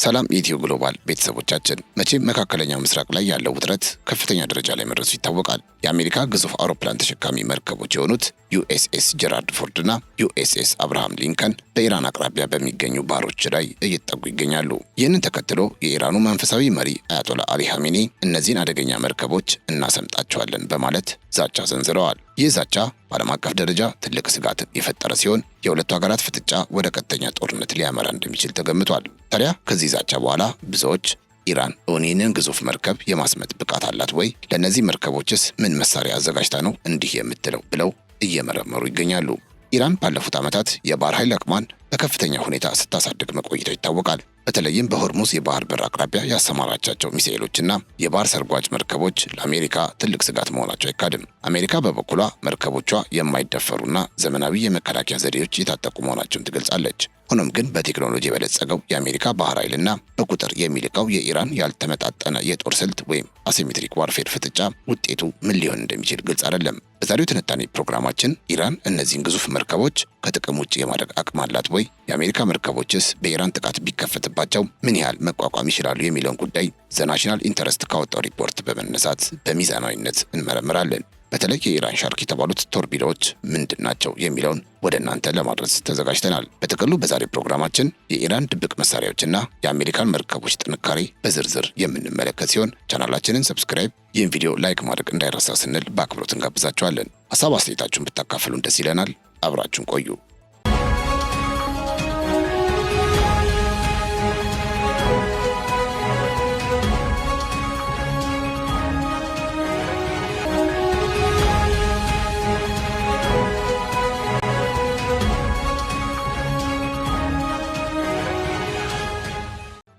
ሰላም ኢትዮ ግሎባል ቤተሰቦቻችን፣ መቼም መካከለኛው ምስራቅ ላይ ያለው ውጥረት ከፍተኛ ደረጃ ላይ መድረሱ ይታወቃል። የአሜሪካ ግዙፍ አውሮፕላን ተሸካሚ መርከቦች የሆኑት ዩኤስኤስ ጀራርድ ፎርድ እና ዩኤስኤስ አብርሃም ሊንከን በኢራን አቅራቢያ በሚገኙ ባህሮች ላይ እየተጠጉ ይገኛሉ። ይህንን ተከትሎ የኢራኑ መንፈሳዊ መሪ አያቶላ አሊ ኻሜኒ እነዚህን አደገኛ መርከቦች እናሰምጣቸዋለን በማለት ዛቻ ሰንዝረዋል። ይህ ዛቻ በዓለም አቀፍ ደረጃ ትልቅ ስጋትን የፈጠረ ሲሆን የሁለቱ ሀገራት ፍጥጫ ወደ ቀጥተኛ ጦርነት ሊያመራ እንደሚችል ተገምቷል። ታዲያ ከዚህ ዛቻ በኋላ ብዙዎች ኢራን ይህንን ግዙፍ መርከብ የማስመጥ ብቃት አላት ወይ? ለእነዚህ መርከቦችስ ምን መሳሪያ አዘጋጅታ ነው እንዲህ የምትለው ብለው እየመረመሩ ይገኛሉ። ኢራን ባለፉት ዓመታት የባህር ኃይል አቅሟን በከፍተኛ ሁኔታ ስታሳድግ መቆየቷ ይታወቃል። በተለይም በሆርሙዝ የባህር በር አቅራቢያ ያሰማራቻቸው ሚሳኤሎችና የባህር ሰርጓጅ መርከቦች ለአሜሪካ ትልቅ ስጋት መሆናቸው አይካድም። አሜሪካ በበኩሏ መርከቦቿ የማይደፈሩና ዘመናዊ የመከላከያ ዘዴዎች የታጠቁ መሆናቸውን ትገልጻለች። ሆኖም ግን በቴክኖሎጂ የበለጸገው የአሜሪካ ባህር ኃይልና በቁጥር የሚልቀው የኢራን ያልተመጣጠነ የጦር ስልት ወይም አሲሜትሪክ ዋርፌር ፍጥጫ ውጤቱ ምን ሊሆን እንደሚችል ግልጽ አይደለም። በዛሬው ትንታኔ ፕሮግራማችን ኢራን እነዚህን ግዙፍ መርከቦች ከጥቅም ውጭ የማድረግ አቅም አላት ወይ? የአሜሪካ መርከቦችስ በኢራን ጥቃት ቢከፈትባቸው ምን ያህል መቋቋም ይችላሉ? የሚለውን ጉዳይ ዘ ናሽናል ኢንተረስት ካወጣው ሪፖርት በመነሳት በሚዛናዊነት እንመረምራለን። በተለይ የኢራን ሻርክ የተባሉት ቶርፒዶዎች ምንድን ናቸው የሚለውን ወደ እናንተ ለማድረስ ተዘጋጅተናል። በጥቅሉ በዛሬ ፕሮግራማችን የኢራን ድብቅ መሳሪያዎችና የአሜሪካን መርከቦች ጥንካሬ በዝርዝር የምንመለከት ሲሆን ቻናላችንን ሰብስክራይብ፣ ይህን ቪዲዮ ላይክ ማድረግ እንዳይረሳ ስንል በአክብሮት እንጋብዛችኋለን። ሀሳብ አስተያየታችሁን ብታካፍሉን ደስ ይለናል። አብራችሁን ቆዩ።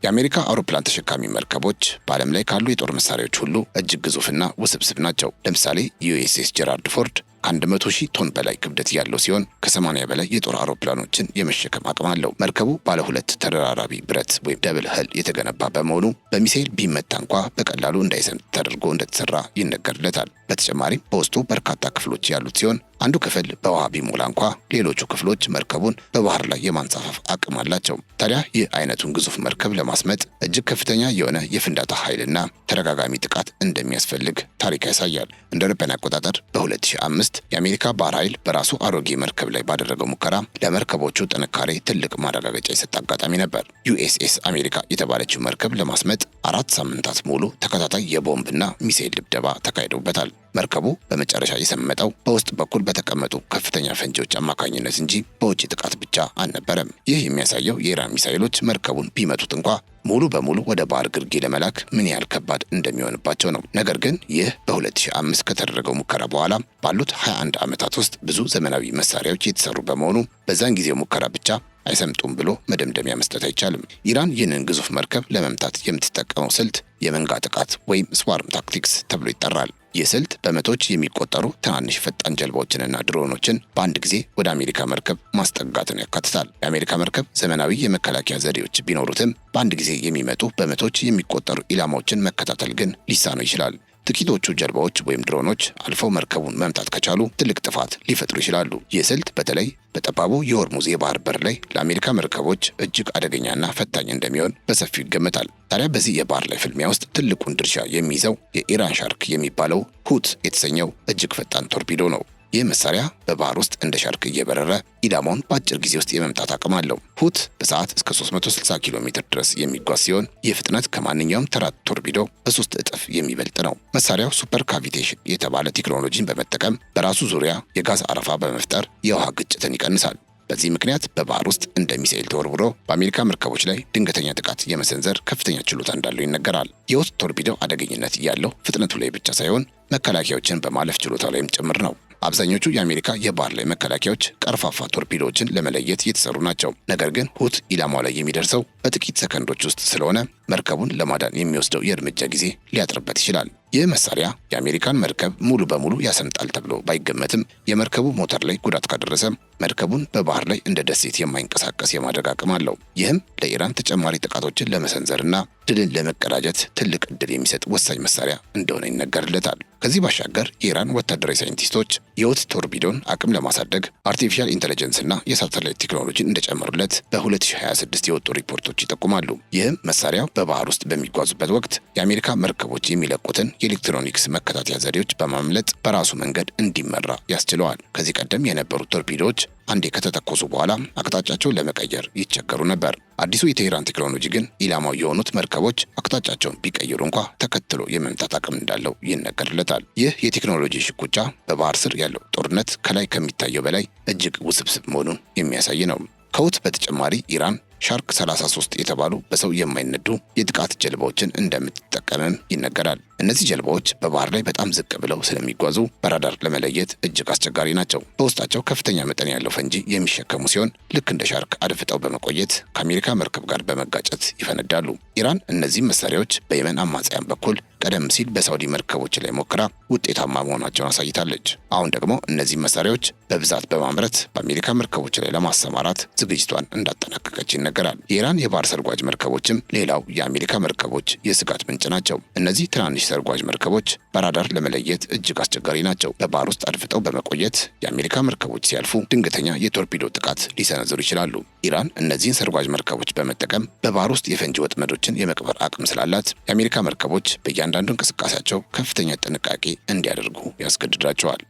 የአሜሪካ አውሮፕላን ተሸካሚ መርከቦች በዓለም ላይ ካሉ የጦር መሳሪያዎች ሁሉ እጅግ ግዙፍና ውስብስብ ናቸው። ለምሳሌ ዩኤስኤስ ጀራርድ ፎርድ ከ100,000 ቶን በላይ ክብደት ያለው ሲሆን ከ80 በላይ የጦር አውሮፕላኖችን የመሸከም አቅም አለው። መርከቡ ባለ ሁለት ተደራራቢ ብረት ወይም ደብል ህል የተገነባ በመሆኑ በሚሳኤል ቢመታ እንኳ በቀላሉ እንዳይሰምጥ ተደርጎ እንደተሰራ ይነገርለታል። በተጨማሪም በውስጡ በርካታ ክፍሎች ያሉት ሲሆን አንዱ ክፍል በውሃ ቢሞላ እንኳ ሌሎቹ ክፍሎች መርከቡን በባህር ላይ የማንሳፈፍ አቅም አላቸው። ታዲያ ይህ አይነቱን ግዙፍ መርከብ ለማስመጥ እጅግ ከፍተኛ የሆነ የፍንዳታ ኃይልና ተደጋጋሚ ጥቃት እንደሚያስፈልግ ታሪክ ያሳያል። እንደ አውሮፓውያን አቆጣጠር በ2005 የአሜሪካ ባህር ኃይል በራሱ አሮጌ መርከብ ላይ ባደረገው ሙከራ ለመርከቦቹ ጥንካሬ ትልቅ ማረጋገጫ የሰጠ አጋጣሚ ነበር። ዩኤስኤስ አሜሪካ የተባለችው መርከብ ለማስመጥ 4 ሳምንታት ሙሉ ተከታታይ የቦምብና ሚሳኤል ድብደባ ተካሂዶበታል። መርከቡ በመጨረሻ የሰመጠው በውስጥ በኩል በተቀመጡ ከፍተኛ ፈንጂዎች አማካኝነት እንጂ በውጭ ጥቃት ብቻ አልነበረም። ይህ የሚያሳየው የኢራን ሚሳኤሎች መርከቡን ቢመቱት እንኳ ሙሉ በሙሉ ወደ ባህር ግርጌ ለመላክ ምን ያህል ከባድ እንደሚሆንባቸው ነው። ነገር ግን ይህ በ2005 ከተደረገው ሙከራ በኋላ ባሉት 21 ዓመታት ውስጥ ብዙ ዘመናዊ መሳሪያዎች የተሰሩ በመሆኑ በዛን ጊዜው ሙከራ ብቻ አይሰምጡም ብሎ መደምደሚያ መስጠት አይቻልም። ኢራን ይህንን ግዙፍ መርከብ ለመምታት የምትጠቀመው ስልት የመንጋ ጥቃት ወይም ስዋርም ታክቲክስ ተብሎ ይጠራል። ይህ ስልት በመቶዎች የሚቆጠሩ ትናንሽ ፈጣን ጀልባዎችንና ድሮኖችን በአንድ ጊዜ ወደ አሜሪካ መርከብ ማስጠጋትን ያካትታል። የአሜሪካ መርከብ ዘመናዊ የመከላከያ ዘዴዎች ቢኖሩትም በአንድ ጊዜ የሚመጡ በመቶዎች የሚቆጠሩ ኢላማዎችን መከታተል ግን ሊሳነው ይችላል። ጥቂቶቹ ጀልባዎች ወይም ድሮኖች አልፈው መርከቡን መምታት ከቻሉ ትልቅ ጥፋት ሊፈጥሩ ይችላሉ። ይህ ስልት በተለይ በጠባቡ የሆርሙዝ የባህር በር ላይ ለአሜሪካ መርከቦች እጅግ አደገኛና ፈታኝ እንደሚሆን በሰፊው ይገመታል። ታዲያ በዚህ የባህር ላይ ፍልሚያ ውስጥ ትልቁን ድርሻ የሚይዘው የኢራን ሻርክ የሚባለው ሁት የተሰኘው እጅግ ፈጣን ቶርፒዶ ነው። ይህ መሳሪያ በባህር ውስጥ እንደ ሻርክ እየበረረ ኢላማውን በአጭር ጊዜ ውስጥ የመምታት አቅም አለው። ሁት በሰዓት እስከ 360 ኪሎ ሜትር ድረስ የሚጓዝ ሲሆን ይህ ፍጥነት ከማንኛውም ተራ ቶርፒዶ በ3 እጥፍ የሚበልጥ ነው። መሳሪያው ሱፐር ካቪቴሽን የተባለ ቴክኖሎጂን በመጠቀም በራሱ ዙሪያ የጋዝ አረፋ በመፍጠር የውሃ ግጭትን ይቀንሳል። በዚህ ምክንያት በባህር ውስጥ እንደ ሚሳኤል ተወርውሮ በአሜሪካ መርከቦች ላይ ድንገተኛ ጥቃት የመሰንዘር ከፍተኛ ችሎታ እንዳለው ይነገራል። የሁት ቶርፒዶ አደገኝነት ያለው ፍጥነቱ ላይ ብቻ ሳይሆን መከላከያዎችን በማለፍ ችሎታ ላይም ጭምር ነው። አብዛኞቹ የአሜሪካ የባህር ላይ መከላከያዎች ቀርፋፋ ቶርፒዶዎችን ለመለየት የተሰሩ ናቸው። ነገር ግን ሁት ኢላማው ላይ የሚደርሰው በጥቂት ሰከንዶች ውስጥ ስለሆነ መርከቡን ለማዳን የሚወስደው የእርምጃ ጊዜ ሊያጥርበት ይችላል። ይህ መሳሪያ የአሜሪካን መርከብ ሙሉ በሙሉ ያሰምጣል ተብሎ ባይገመትም የመርከቡ ሞተር ላይ ጉዳት ካደረሰ መርከቡን በባህር ላይ እንደ ደሴት የማይንቀሳቀስ የማድረግ አቅም አለው። ይህም ለኢራን ተጨማሪ ጥቃቶችን ለመሰንዘርና ድልን ለመቀዳጀት ትልቅ ዕድል የሚሰጥ ወሳኝ መሳሪያ እንደሆነ ይነገርለታል። ከዚህ ባሻገር የኢራን ወታደራዊ ሳይንቲስቶች የሁት ቶርፒዶን አቅም ለማሳደግ አርቲፊሻል ኢንተለጀንስና የሳተላይት ቴክኖሎጂን እንደጨመሩለት በ2026 የወጡ ሪፖርቶች ጥናቶች ይጠቁማሉ። ይህም መሳሪያው በባህር ውስጥ በሚጓዙበት ወቅት የአሜሪካ መርከቦች የሚለቁትን የኤሌክትሮኒክስ መከታተያ ዘዴዎች በማምለጥ በራሱ መንገድ እንዲመራ ያስችለዋል። ከዚህ ቀደም የነበሩ ቶርፒዶዎች አንዴ ከተተኮሱ በኋላ አቅጣጫቸውን ለመቀየር ይቸገሩ ነበር። አዲሱ የቴህራን ቴክኖሎጂ ግን ኢላማው የሆኑት መርከቦች አቅጣጫቸውን ቢቀይሩ እንኳ ተከትሎ የመምታት አቅም እንዳለው ይነገርለታል። ይህ የቴክኖሎጂ ሽኩቻ በባህር ስር ያለው ጦርነት ከላይ ከሚታየው በላይ እጅግ ውስብስብ መሆኑን የሚያሳይ ነው። ከሁቲ በተጨማሪ ኢራን ሻርክ 33 የተባሉ በሰው የማይነዱ የጥቃት ጀልባዎችን እንደምትጠቀምም ይነገራል። እነዚህ ጀልባዎች በባህር ላይ በጣም ዝቅ ብለው ስለሚጓዙ በራዳር ለመለየት እጅግ አስቸጋሪ ናቸው። በውስጣቸው ከፍተኛ መጠን ያለው ፈንጂ የሚሸከሙ ሲሆን ልክ እንደ ሻርክ አድፍጠው በመቆየት ከአሜሪካ መርከብ ጋር በመጋጨት ይፈነዳሉ። ኢራን እነዚህ መሳሪያዎች በየመን አማጽያን በኩል ቀደም ሲል በሳውዲ መርከቦች ላይ ሞክራ ውጤታማ መሆናቸውን አሳይታለች። አሁን ደግሞ እነዚህ መሳሪያዎች በብዛት በማምረት በአሜሪካ መርከቦች ላይ ለማሰማራት ዝግጅቷን እንዳጠናቀቀች ይነገራል። የኢራን የባህር ሰርጓጅ መርከቦችም ሌላው የአሜሪካ መርከቦች የስጋት ምንጭ ናቸው። እነዚህ ትናንሽ ሰርጓጅ መርከቦች በራዳር ለመለየት እጅግ አስቸጋሪ ናቸው። በባህር ውስጥ አድፍጠው በመቆየት የአሜሪካ መርከቦች ሲያልፉ ድንገተኛ የቶርፒዶ ጥቃት ሊሰነዝሩ ይችላሉ። ኢራን እነዚህን ሰርጓጅ መርከቦች በመጠቀም በባህር ውስጥ የፈንጂ ወጥመዶችን የመቅበር አቅም ስላላት የአሜሪካ መርከቦች በእያንዳንዱ እንቅስቃሴያቸው ከፍተኛ ጥንቃቄ እንዲያደርጉ ያስገድዳቸዋል።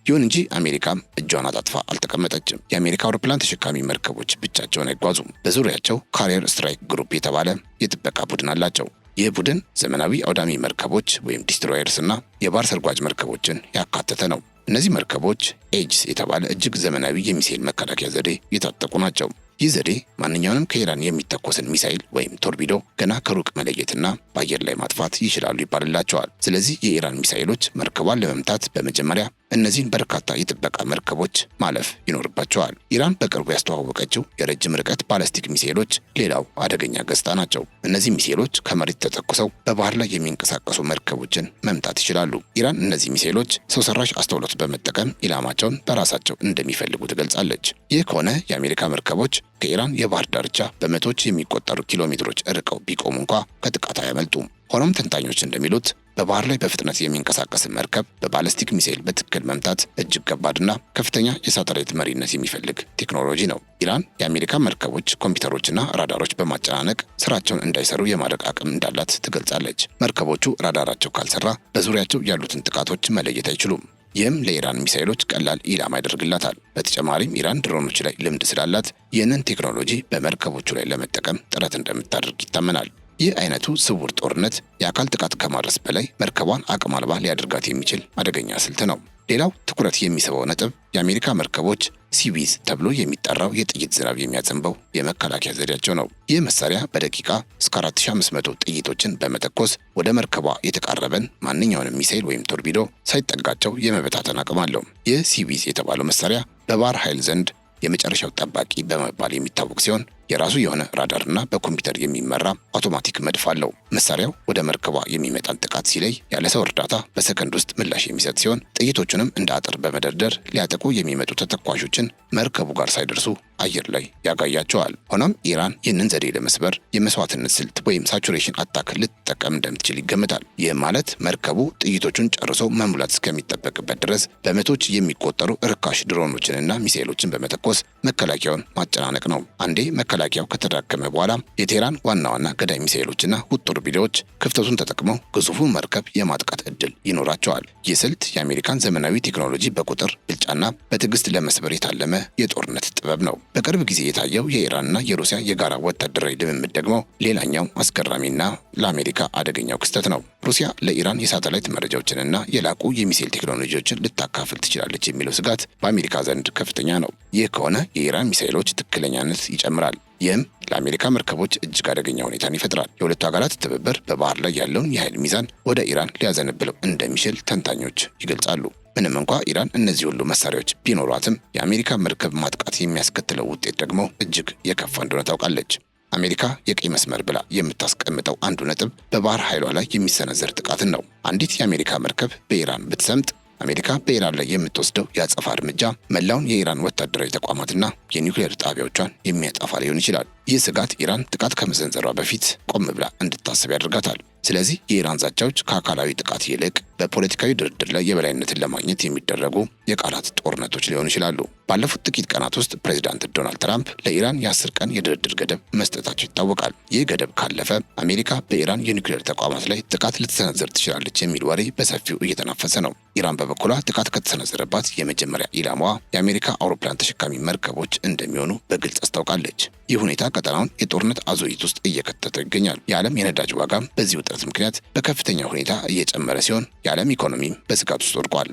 ይሁን እንጂ አሜሪካም እጇን አጣጥፋ አልተቀመጠችም። የአሜሪካ አውሮፕላን ተሸካሚ መርከቦች ብቻቸውን አይጓዙም። በዙሪያቸው ካሪየር ስትራይክ ግሩፕ የተባለ የጥበቃ ቡድን አላቸው። ይህ ቡድን ዘመናዊ አውዳሚ መርከቦች ወይም ዲስትሮየርስ እና የባህር ሰርጓጅ መርከቦችን ያካተተ ነው። እነዚህ መርከቦች ኤጅስ የተባለ እጅግ ዘመናዊ የሚሳኤል መከላከያ ዘዴ የታጠቁ ናቸው። ይህ ዘዴ ማንኛውንም ከኢራን የሚተኮስን ሚሳኤል ወይም ቶርፒዶ ገና ከሩቅ መለየትና በአየር ላይ ማጥፋት ይችላሉ ይባልላቸዋል። ስለዚህ የኢራን ሚሳኤሎች መርከቧን ለመምታት በመጀመሪያ እነዚህን በርካታ የጥበቃ መርከቦች ማለፍ ይኖርባቸዋል። ኢራን በቅርቡ ያስተዋወቀችው የረጅም ርቀት ባለስቲክ ሚሳኤሎች ሌላው አደገኛ ገጽታ ናቸው። እነዚህ ሚሳኤሎች ከመሬት ተተኩሰው በባህር ላይ የሚንቀሳቀሱ መርከቦችን መምታት ይችላሉ። ኢራን እነዚህ ሚሳኤሎች ሰው ሰራሽ አስተውሎት በመጠቀም ኢላማቸውን በራሳቸው እንደሚፈልጉ ትገልጻለች። ይህ ከሆነ የአሜሪካ መርከቦች ከኢራን የባህር ዳርቻ በመቶዎች የሚቆጠሩ ኪሎ ሜትሮች ርቀው ቢቆሙ እንኳ ከጥቃት አያመልጡም። ሆኖም ተንታኞች እንደሚሉት በባህር ላይ በፍጥነት የሚንቀሳቀስ መርከብ በባለስቲክ ሚሳኤል በትክክል መምታት እጅግ ከባድና ከፍተኛ የሳተላይት መሪነት የሚፈልግ ቴክኖሎጂ ነው። ኢራን የአሜሪካ መርከቦች ኮምፒውተሮችና ራዳሮች በማጨናነቅ ስራቸውን እንዳይሰሩ የማድረግ አቅም እንዳላት ትገልጻለች። መርከቦቹ ራዳራቸው ካልሰራ በዙሪያቸው ያሉትን ጥቃቶች መለየት አይችሉም። ይህም ለኢራን ሚሳኤሎች ቀላል ኢላማ ያደርግላታል። በተጨማሪም ኢራን ድሮኖች ላይ ልምድ ስላላት ይህንን ቴክኖሎጂ በመርከቦቹ ላይ ለመጠቀም ጥረት እንደምታደርግ ይታመናል። ይህ አይነቱ ስውር ጦርነት የአካል ጥቃት ከማድረስ በላይ መርከቧን አቅም አልባ ሊያደርጋት የሚችል አደገኛ ስልት ነው። ሌላው ትኩረት የሚስበው ነጥብ የአሜሪካ መርከቦች ሲዊዝ ተብሎ የሚጠራው የጥይት ዝናብ የሚያዘንበው የመከላከያ ዘዴያቸው ነው። ይህ መሳሪያ በደቂቃ እስከ 4500 ጥይቶችን በመተኮስ ወደ መርከቧ የተቃረበን ማንኛውንም ሚሳኤል ወይም ቶርፒዶ ሳይጠጋቸው የመበታተን አቅም አለው። ይህ ሲዊዝ የተባለው መሳሪያ በባህር ኃይል ዘንድ የመጨረሻው ጠባቂ በመባል የሚታወቅ ሲሆን የራሱ የሆነ ራዳርና በኮምፒውተር የሚመራ አውቶማቲክ መድፍ አለው። መሳሪያው ወደ መርከቧ የሚመጣን ጥቃት ሲለይ ያለ ሰው እርዳታ በሰከንድ ውስጥ ምላሽ የሚሰጥ ሲሆን ጥይቶቹንም እንደ አጥር በመደርደር ሊያጠቁ የሚመጡ ተተኳሾችን መርከቡ ጋር ሳይደርሱ አየር ላይ ያጋያቸዋል። ሆኖም ኢራን ይህንን ዘዴ ለመስበር የመስዋዕትነት ስልት ወይም ሳቹሬሽን አታክ ልትጠቀም እንደምትችል ይገምታል። ይህ ማለት መርከቡ ጥይቶቹን ጨርሶ መሙላት እስከሚጠበቅበት ድረስ በመቶች የሚቆጠሩ ርካሽ ድሮኖችንና ሚሳኤሎችን በመተኮስ መከላከያውን ማጨናነቅ ነው። አንዴ መከላከያው ከተዳከመ በኋላ የቴህራን ዋና ዋና ገዳይ ሚሳኤሎችና ሁት ቶርፒዶዎች ክፍተቱን ተጠቅመው ግዙፉን መርከብ የማጥቃት እድል ይኖራቸዋል። ይህ ስልት የአሜሪካን ዘመናዊ ቴክኖሎጂ በቁጥር ብልጫና በትዕግስት ለመስበር የታለመ የጦርነት ጥበብ ነው። በቅርብ ጊዜ የታየው የኢራንና የሩሲያ የጋራ ወታደራዊ ልምምድ ደግሞ ሌላኛው አስገራሚና ለአሜሪካ አደገኛው ክስተት ነው። ሩሲያ ለኢራን የሳተላይት መረጃዎችንና የላቁ የሚሳኤል ቴክኖሎጂዎችን ልታካፍል ትችላለች የሚለው ስጋት በአሜሪካ ዘንድ ከፍተኛ ነው። ይህ ከሆነ የኢራን ሚሳኤሎች ትክክለኛነት ይጨምራል። ይህም ለአሜሪካ መርከቦች እጅግ አደገኛ ሁኔታን ይፈጥራል። የሁለቱ ሀገራት ትብብር በባህር ላይ ያለውን የኃይል ሚዛን ወደ ኢራን ሊያዘነብለው እንደሚችል ተንታኞች ይገልጻሉ። ምንም እንኳ ኢራን እነዚህ ሁሉ መሳሪያዎች ቢኖሯትም የአሜሪካ መርከብ ማጥቃት የሚያስከትለው ውጤት ደግሞ እጅግ የከፋ እንደሆነ ታውቃለች። አሜሪካ የቀይ መስመር ብላ የምታስቀምጠው አንዱ ነጥብ በባህር ኃይሏ ላይ የሚሰነዘር ጥቃትን ነው። አንዲት የአሜሪካ መርከብ በኢራን ብትሰምጥ አሜሪካ በኢራን ላይ የምትወስደው የአጸፋ እርምጃ መላውን የኢራን ወታደራዊ ተቋማትና የኒውክሌር ጣቢያዎቿን የሚያጠፋ ሊሆን ይችላል። ይህ ስጋት ኢራን ጥቃት ከመሰንዘሯ በፊት ቆም ብላ እንድታስብ ያደርጋታል። ስለዚህ የኢራን ዛቻዎች ከአካላዊ ጥቃት ይልቅ በፖለቲካዊ ድርድር ላይ የበላይነትን ለማግኘት የሚደረጉ የቃላት ጦርነቶች ሊሆኑ ይችላሉ። ባለፉት ጥቂት ቀናት ውስጥ ፕሬዚዳንት ዶናልድ ትራምፕ ለኢራን የ10 ቀን የድርድር ገደብ መስጠታቸው ይታወቃል። ይህ ገደብ ካለፈ አሜሪካ በኢራን የኒውክሌር ተቋማት ላይ ጥቃት ልትሰነዝር ትችላለች የሚል ወሬ በሰፊው እየተናፈሰ ነው። ኢራን በበኩሏ ጥቃት ከተሰነዘረባት የመጀመሪያ ኢላማዋ የአሜሪካ አውሮፕላን ተሸካሚ መርከቦች እንደሚሆኑ በግልጽ አስታውቃለች። ይህ ሁኔታ ቀጠናውን የጦርነት አዙሪት ውስጥ እየከተተው ይገኛል። የዓለም የነዳጅ ዋጋም በዚህ ውጥረት ምክንያት በከፍተኛ ሁኔታ እየጨመረ ሲሆን የዓለም ኢኮኖሚም በስጋት ውስጥ ወድቋል።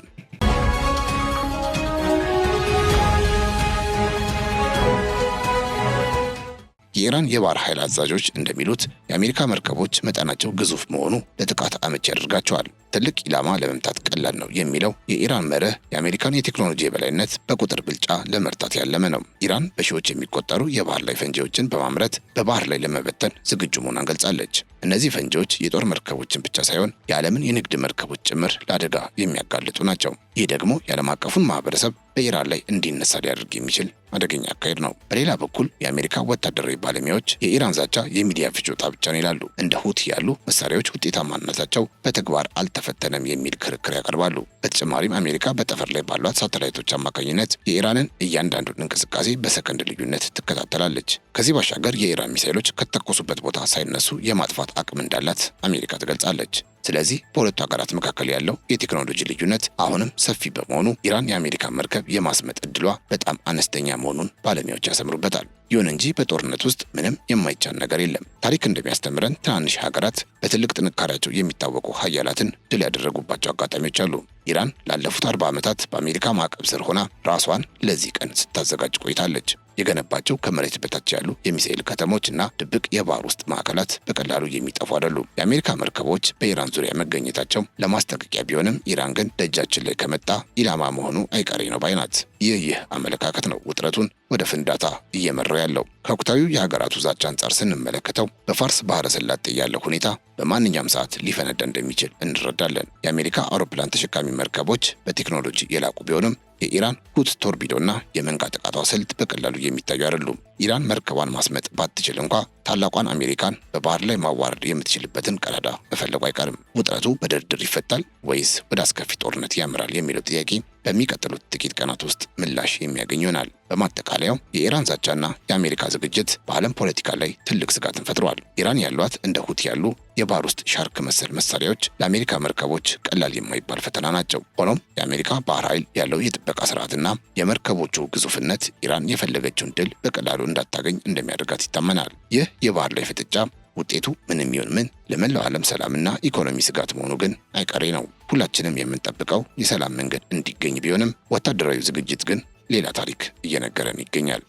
የኢራን የባህር ኃይል አዛዦች እንደሚሉት የአሜሪካ መርከቦች መጠናቸው ግዙፍ መሆኑ ለጥቃት አመቺ ያደርጋቸዋል። ትልቅ ኢላማ ለመምታት ቀላል ነው የሚለው የኢራን መርህ የአሜሪካን የቴክኖሎጂ የበላይነት በቁጥር ብልጫ ለመርታት ያለመ ነው። ኢራን በሺዎች የሚቆጠሩ የባህር ላይ ፈንጂዎችን በማምረት በባህር ላይ ለመበተን ዝግጁ መሆኗን ገልጻለች። እነዚህ ፈንጂዎች የጦር መርከቦችን ብቻ ሳይሆን የዓለምን የንግድ መርከቦች ጭምር ለአደጋ የሚያጋልጡ ናቸው። ይህ ደግሞ የዓለም አቀፉን ማህበረሰብ በኢራን ላይ እንዲነሳ ሊያደርግ የሚችል አደገኛ አካሄድ ነው። በሌላ በኩል የአሜሪካ ወታደራዊ ባለሙያዎች የኢራን ዛቻ የሚዲያ ፍጆታ ብቻ ነው ይላሉ። እንደ ሁቲ ያሉ መሳሪያዎች ውጤታማነታቸው በተግባር አልተፈተነም የሚል ክርክር ያቀርባሉ። በተጨማሪም አሜሪካ በጠፈር ላይ ባሏት ሳተላይቶች አማካኝነት የኢራንን እያንዳንዱን እንቅስቃሴ በሰከንድ ልዩነት ትከታተላለች። ከዚህ ባሻገር የኢራን ሚሳይሎች ከተተኮሱበት ቦታ ሳይነሱ የማጥፋት አቅም እንዳላት አሜሪካ ትገልጻለች። ስለዚህ በሁለቱ ሀገራት መካከል ያለው የቴክኖሎጂ ልዩነት አሁንም ሰፊ በመሆኑ ኢራን የአሜሪካን መርከብ የማስመጥ እድሏ በጣም አነስተኛ መሆኑን ባለሙያዎች ያሰምሩበታል። ይሁን እንጂ በጦርነት ውስጥ ምንም የማይቻል ነገር የለም። ታሪክ እንደሚያስተምረን ትናንሽ ሀገራት በትልቅ ጥንካሬያቸው የሚታወቁ ሀያላትን ድል ያደረጉባቸው አጋጣሚዎች አሉ። ኢራን ላለፉት 40 ዓመታት በአሜሪካ ማዕቀብ ስር ሆና ራሷን ለዚህ ቀን ስታዘጋጅ ቆይታለች። የገነባቸው ከመሬት በታች ያሉ የሚሳኤል ከተሞች እና ድብቅ የባህር ውስጥ ማዕከላት በቀላሉ የሚጠፉ አይደሉም። የአሜሪካ መርከቦች በኢራን ዙሪያ መገኘታቸው ለማስጠንቀቂያ ቢሆንም ኢራን ግን ደጃችን ላይ ከመጣ ኢላማ መሆኑ አይቀሬ ነው ባይ ናት። ይህ አመለካከት ነው ውጥረቱን ወደ ፍንዳታ እየመራው ያለው። ከወቅታዊ የሀገራቱ ዛቻ አንጻር ስንመለከተው በፋርስ ባህረ ሰላጤ ያለው ሁኔታ በማንኛውም ሰዓት ሊፈነዳ እንደሚችል እንረዳለን። የአሜሪካ አውሮፕላን ተሸካሚ መርከቦች በቴክኖሎጂ የላቁ ቢሆንም የኢራን ሁት ቶርቢዶና የመንጋ ጥቃቷ ስልት በቀላሉ የሚታዩ አይደሉም። ኢራን መርከቧን ማስመጥ ባትችል እንኳ ታላቋን አሜሪካን በባህር ላይ ማዋረድ የምትችልበትን ቀዳዳ መፈለጉ አይቀርም። ውጥረቱ በድርድር ይፈታል ወይስ ወደ አስከፊ ጦርነት ያምራል የሚለው ጥያቄ በሚቀጥሉት ጥቂት ቀናት ውስጥ ምላሽ የሚያገኝ ይሆናል። በማጠቃለያው የኢራን ዛቻና የአሜሪካ ዝግጅት በዓለም ፖለቲካ ላይ ትልቅ ስጋትን ፈጥሯል። ኢራን ያሏት እንደ ሁቲ ያሉ የባህር ውስጥ ሻርክ መሰል መሳሪያዎች ለአሜሪካ መርከቦች ቀላል የማይባል ፈተና ናቸው። ሆኖም የአሜሪካ ባህር ኃይል ያለው የጥበቃ ስርዓትና የመርከቦቹ ግዙፍነት ኢራን የፈለገችውን ድል በቀላሉ እንዳታገኝ እንደሚያደርጋት ይታመናል። ይህ የባህር ላይ ፍጥጫ ውጤቱ ምንም ይሁን ምን ለመላው ዓለም ሰላምና ኢኮኖሚ ስጋት መሆኑ ግን አይቀሬ ነው። ሁላችንም የምንጠብቀው የሰላም መንገድ እንዲገኝ ቢሆንም ወታደራዊ ዝግጅት ግን ሌላ ታሪክ እየነገረን ይገኛል።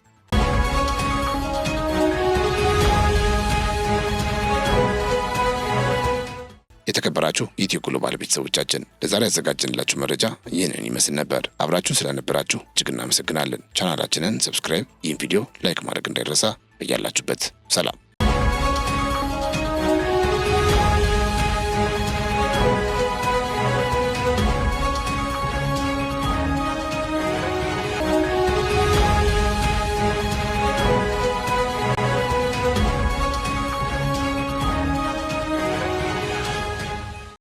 የተከበራችሁ የኢትዮ ግሎባል ቤተሰቦቻችን ለዛሬ ያዘጋጀንላችሁ መረጃ ይህንን ይመስል ነበር። አብራችሁን ስለነበራችሁ እጅግ እናመሰግናለን። ቻናላችንን ሰብስክራይብ፣ ይህን ቪዲዮ ላይክ ማድረግ እንዳይረሳ። በያላችሁበት ሰላም